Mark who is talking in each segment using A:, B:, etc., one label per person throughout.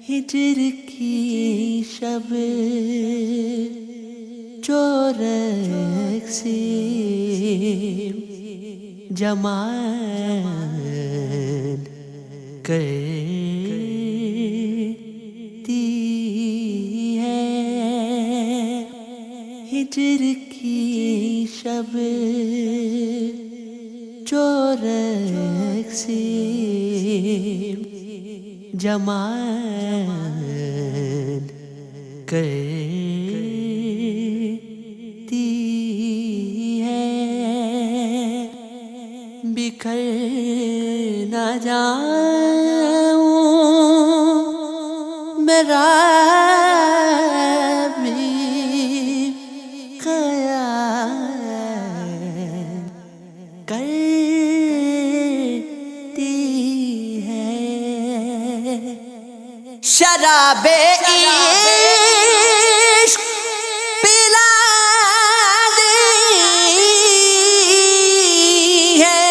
A: ہجر کی شب جو رقص جمال کرتی ہے، ہجر کی شب جو رقص جمال کرتی ہے، بکھر نہ جاؤں میرا بھی خیال کرتی ہے، شراب عشق پلا دی ہے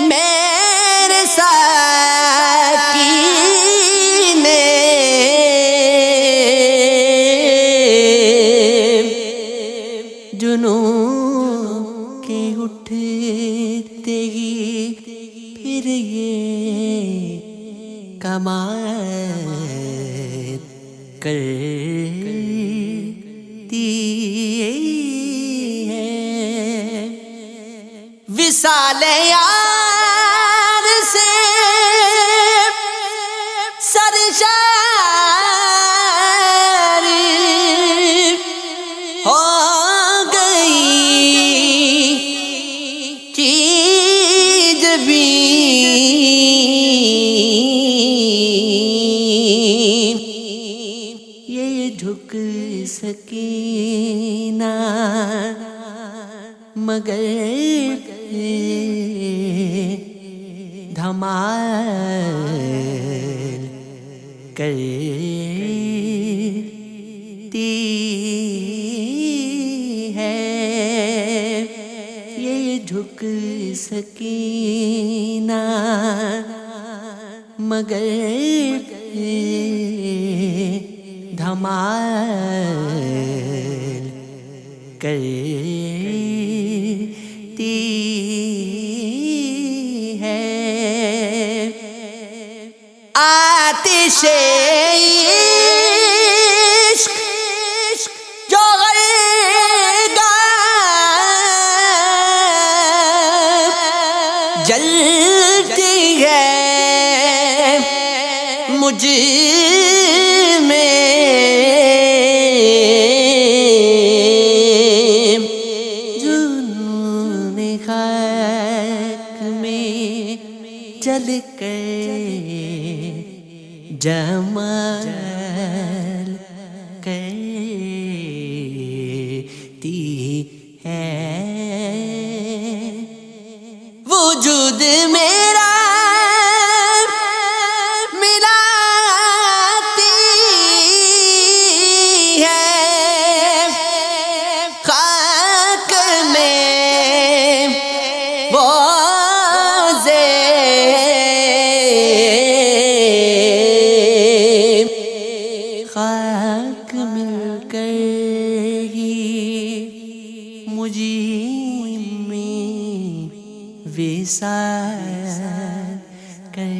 A: میرے ساقی نے، جنوں کے اٹھتے ہی پھر یہ کمال کرتی ہے، وصال یار سے سرشار ہو گئی چیز بھی جھک سکینہ مگر دھمال کرتی ہے، یہ جھک سکینہ مگر دھمال کرتی ہے، آتش عشق جو غرقہ جلتی ہے مجھ چل کر جمال کرتی ہے، وجود میرا ملاتی ہے خاک میں وہ خاک مل کر ہی مجھے میں وصال کر